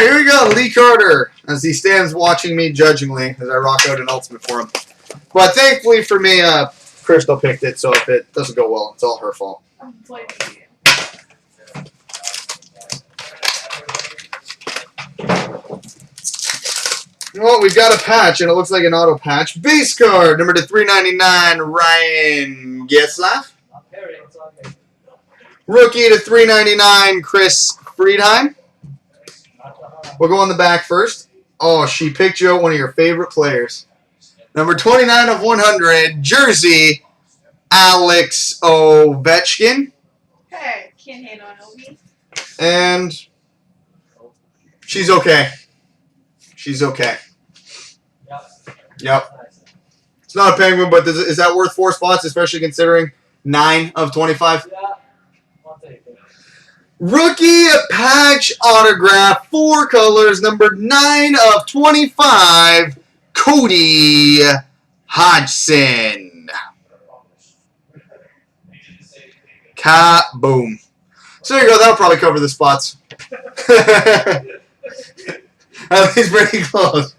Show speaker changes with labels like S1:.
S1: right, here we go. Lee Carter, as he stands watching me judgingly as I rock out an ultimate for him. But thankfully for me, Crystal picked it, so if it doesn't go well, it's all her fault. You know what? We've got a patch, and it looks like an auto patch. Base card, number to 399, Ryan Getzlaff. Rookie to 399, Chris Friedheim. We'll go on the back first. Oh, she picked you out one of your favorite players. Number 29 of 100, jersey, Alex Ovechkin.
S2: Hey, can't handle an Ovi.
S1: And she's okay. She's okay. Yep. It's not a penguin, but is that worth 4 spots, especially considering 9 of 25?
S3: Yeah, I'll take it.
S1: Rookie patch autograph, 4 colors, number 9 of 25, Cody Hodgson. Kaboom. So there you go. That'll probably cover the spots. At least pretty close.